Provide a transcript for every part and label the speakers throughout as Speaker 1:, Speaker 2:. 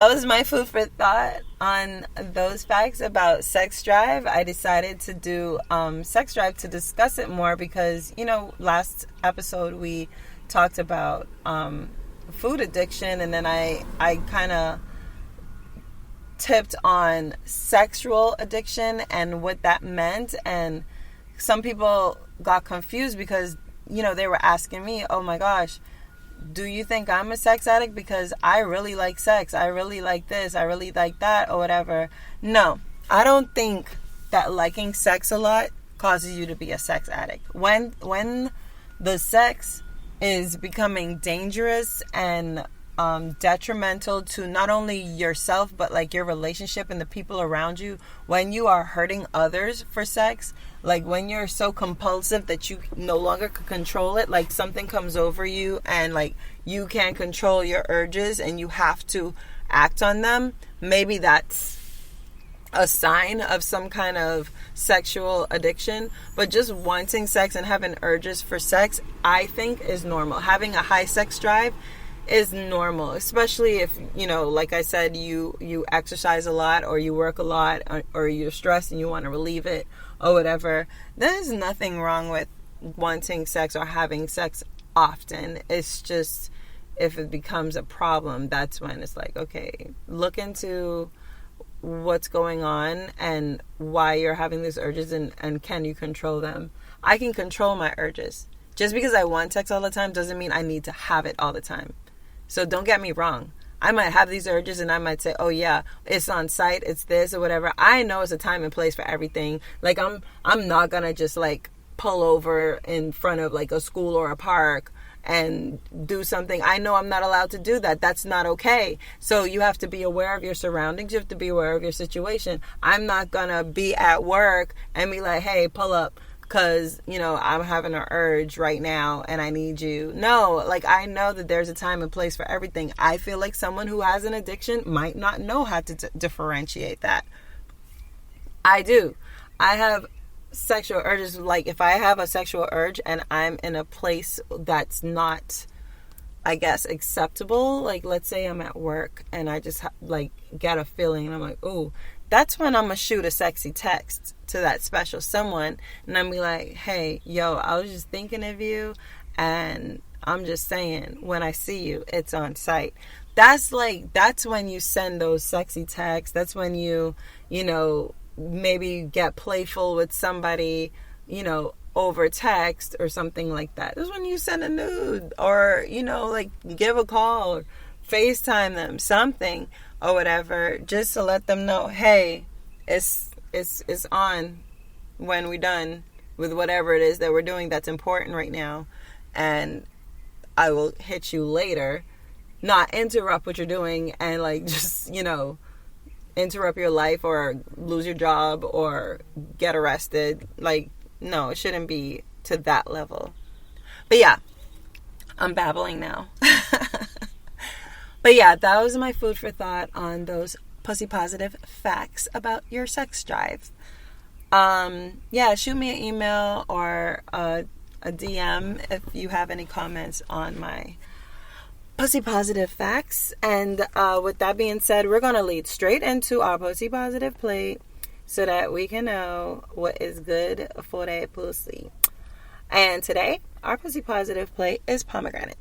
Speaker 1: That was my food for thought on those facts about sex drive. I decided to do sex drive to discuss it more because, last episode we talked about food addiction, and then I kind of tipped on sexual addiction and what that meant. And some people got confused because, they were asking me, oh my gosh, do you think I'm a sex addict because I really like sex? I really like this. I really like that or whatever. No, I don't think that liking sex a lot causes you to be a sex addict. When the sex is becoming dangerous and detrimental to not only yourself but like your relationship and the people around you, when you are hurting others for sex, like when you're so compulsive that you no longer can control it, like something comes over you and like you can't control your urges and you have to act on them, maybe that's a sign of some kind of sexual addiction. But just wanting sex and having urges for sex, I think is normal. Having a high sex drive is normal, especially if, like I said, you exercise a lot or you work a lot or you're stressed and you want to relieve it or whatever. There's nothing wrong with wanting sex or having sex often. It's just if it becomes a problem, that's when it's like, okay, look into what's going on and why you're having these urges and can you control them. I can control my urges. Just because I want sex all the time doesn't mean I need to have it all the time. So don't get me wrong. I might have these urges and I might say, oh yeah, it's on site, it's this or whatever. I know it's a time and place for everything. Like I'm not gonna just like pull over in front of like a school or a park and do something. I know I'm not allowed to do that. That's not okay. So you have to be aware of your surroundings. You have to be aware of your situation. I'm not gonna be at work and be like, hey, pull up, because, I'm having an urge right now and I need you. No, like I know that there's a time and place for everything. I feel like someone who has an addiction might not know how to differentiate that. I do. I have sexual urges. Like if I have a sexual urge and I'm in a place that's not, I guess, acceptable, like let's say I'm at work and I just like get a feeling and I'm like, ooh, that's when I'm gonna shoot a sexy text to that special someone and I'm be like, hey, yo, I was just thinking of you and I'm just saying, when I see you, it's on site. That's when you send those sexy texts. That's when you maybe get playful with somebody, over text or something like that. That's when you send a nude or, like give a call or FaceTime them, something or whatever, just to let them know, hey, it's on when we're done with whatever it is that we're doing that's important right now, and I will hit you later. Not interrupt what you're doing and like just, interrupt your life or lose your job or get arrested. Like, no, it shouldn't be to that level. But yeah, I'm babbling now. But yeah, that was my food for thought on those pussy positive facts about your sex drive. Yeah, shoot me an email or a DM if you have any comments on my pussy positive facts. And with that being said, we're going to lead straight into our pussy positive plate so that we can know what is good for that pussy. And today, our pussy positive plate is pomegranate.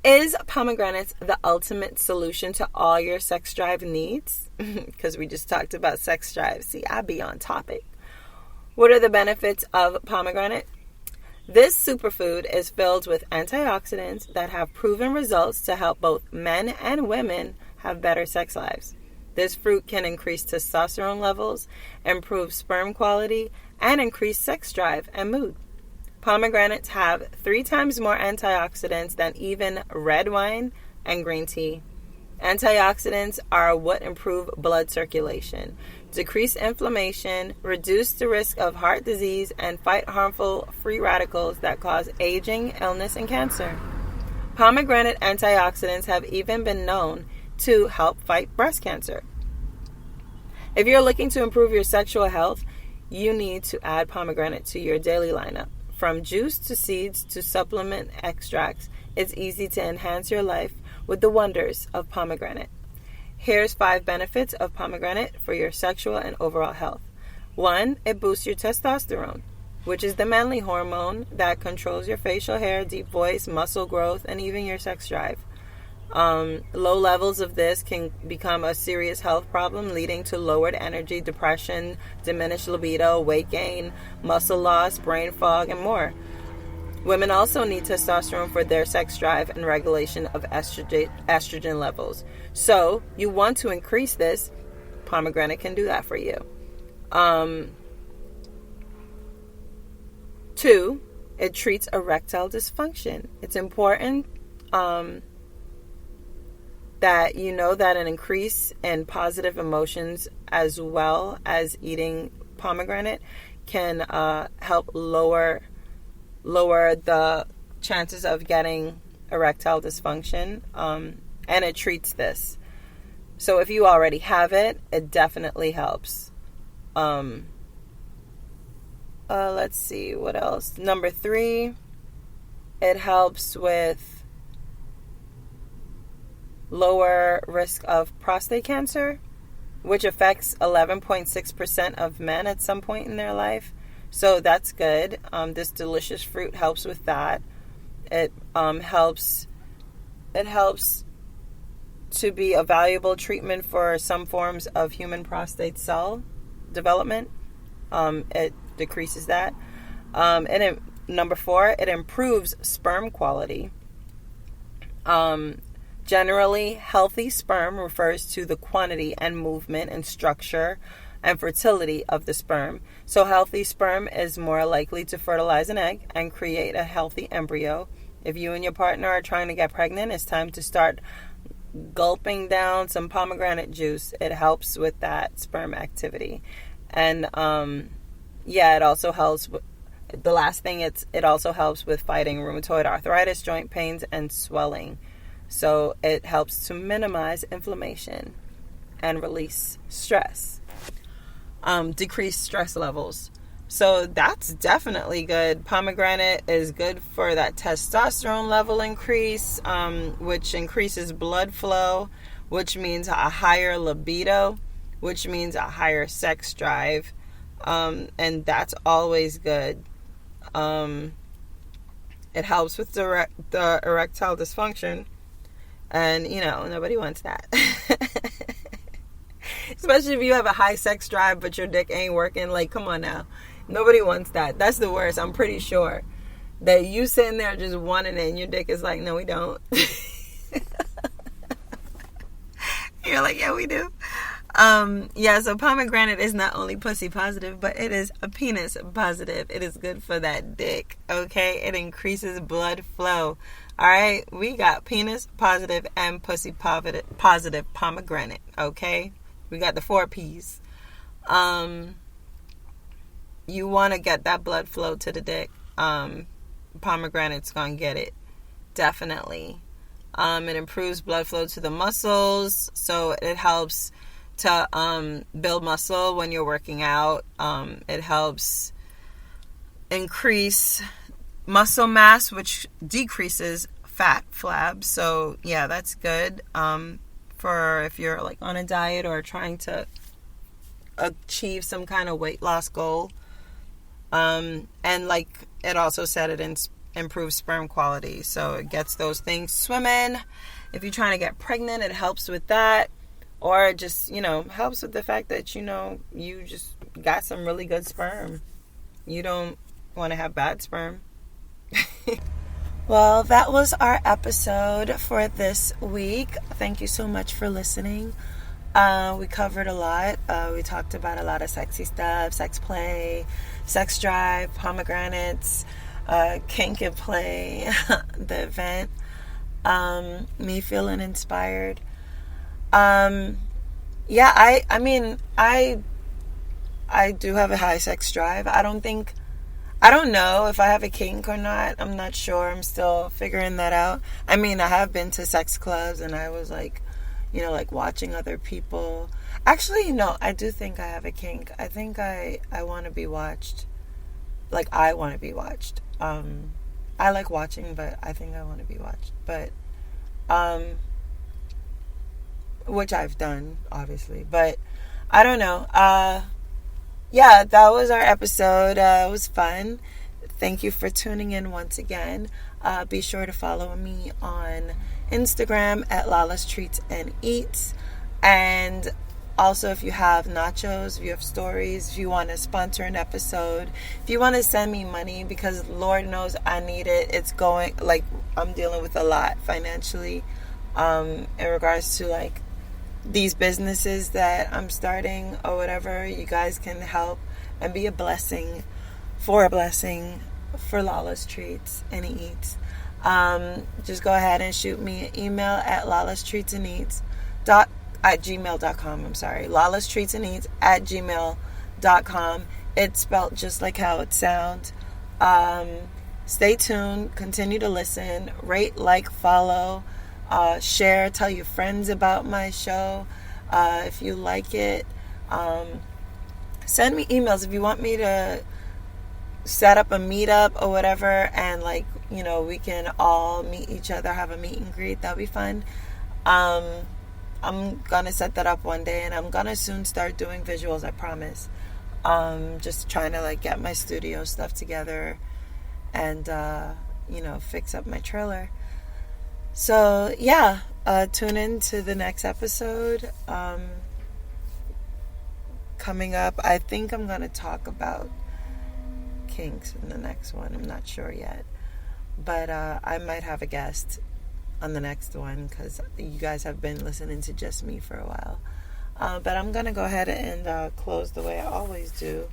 Speaker 1: Is pomegranates the ultimate solution to all your sex drive needs? Because we just talked about sex drive. See, I be on topic. What are the benefits of pomegranate? This superfood is filled with antioxidants that have proven results to help both men and women have better sex lives. This fruit can increase testosterone levels, improve sperm quality, and increase sex drive and mood. Pomegranates have 3 times more antioxidants than even red wine and green tea. Antioxidants are what improve blood circulation, decrease inflammation, reduce the risk of heart disease, and fight harmful free radicals that cause aging, illness, and cancer. Pomegranate antioxidants have even been known to help fight breast cancer. If you're looking to improve your sexual health, you need to add pomegranate to your daily lineup. From juice to seeds to supplement extracts, it's easy to enhance your life with the wonders of pomegranate. Here's 5 benefits of pomegranate for your sexual and overall health. 1, it boosts your testosterone, which is the manly hormone that controls your facial hair, deep voice, muscle growth, and even your sex drive. Low levels of this can become a serious health problem, leading to lowered energy, depression, diminished libido, weight gain, muscle loss, brain fog, and more. Women also need testosterone for their sex drive and regulation of estrogen levels. So, you want to increase this, pomegranate can do that for you. 2, it treats erectile dysfunction. It's important that you know that an increase in positive emotions as well as eating pomegranate can help lower the chances of getting erectile dysfunction, and it treats this. So if you already have it, it definitely helps. Let's see, what else? Number 3, it helps with lower risk of prostate cancer, which affects 11.6% of men at some point in their life. So that's good. This delicious fruit helps with that. It helps to be a valuable treatment for some forms of human prostate cell development. It decreases that. And number 4, it improves sperm quality. Generally, healthy sperm refers to the quantity and movement and structure and fertility of the sperm. So healthy sperm is more likely to fertilize an egg and create a healthy embryo. If you and your partner are trying to get pregnant, it's time to start gulping down some pomegranate juice. It helps with that sperm activity. And it also helps with, the last thing, it also helps with fighting rheumatoid arthritis, joint pains, and swelling. So it helps to minimize inflammation and release stress. Decrease stress levels. So that's definitely good. Pomegranate is good for that testosterone level increase, which increases blood flow, which means a higher libido, which means a higher sex drive. And that's always good. It helps with the erectile dysfunction. And, nobody wants that. Especially if you have a high sex drive, but your dick ain't working. Like, come on now. Nobody wants that. That's the worst. I'm pretty sure that you sitting there just wanting it and your dick is like, no, we don't. You're like, yeah, we do. So pomegranate is not only pussy positive, but it is a penis positive. It is good for that dick, okay? It increases blood flow. All right, we got penis positive and pussy positive pomegranate, okay? We got the 4 P's. You want to get that blood flow to the dick. Pomegranate's going to get it, definitely. It improves blood flow to the muscles, so it helps to build muscle when you're working out. It helps increase muscle mass, which decreases fat flab. So yeah, that's good for if you're like on a diet or trying to achieve some kind of weight loss goal. And like it also said, it improves sperm quality, so it gets those things swimming. If you're trying to get pregnant, it helps with that. Or it just, helps with the fact that, you just got some really good sperm. You don't want to have bad sperm. Well, that was our episode for this week. Thank you so much for listening. We covered a lot. We talked about a lot of sexy stuff, sex play, sex drive, pomegranates, kink and play, the event, me feeling inspired. I do have a high sex drive. I don't know if I have a kink or not. I'm not sure. I'm still figuring that out. I have been to sex clubs and I was like, watching other people. Actually, no, I do think I have a kink. I think I want to be watched. Like, I want to be watched. I like watching, but I think I want to be watched. But, which I've done, obviously. But I don't know. Yeah, that was our episode. It was fun. Thank you for tuning in once again. Be sure to follow me on Instagram at Lala's Treats and Eats. And also, if you have nachos, if you have stories, if you want to sponsor an episode, if you want to send me money, because Lord knows I need it. It's going, like, I'm dealing with a lot financially in regards to, like, these businesses that I'm starting or whatever. You guys can help and be a blessing for Lala's Treats and Eats. Just go ahead and shoot me an email at lalastreatsandeats@gmail.com. I'm sorry, lalastreatsandeats@gmail.com. It's spelled just like how it sounds. Stay tuned. Continue to listen. Rate, like, follow, share. Tell your friends about my show if you like it. Send me emails if you want me to set up a meetup or whatever, and, like, you know, we can all meet each other, have a meet and greet. That'll be fun. I'm gonna set that up one day, and I'm gonna soon start doing visuals, I promise. Just trying to, like, get my studio stuff together and you know, fix up my trailer. So yeah, tune in to the next episode. Coming up, I think I'm gonna talk about kinks in the next one. I'm not sure yet, but I might have a guest on the next one, because you guys have been listening to just me for a while. But I'm gonna go ahead and close the way I always do,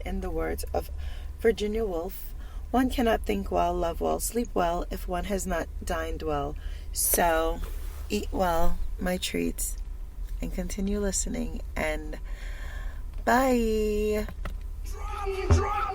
Speaker 1: in the words of Virginia Woolf: one cannot think well, love well, sleep well if one has not dined well. So eat well, my treats, and continue listening, and bye. Drop.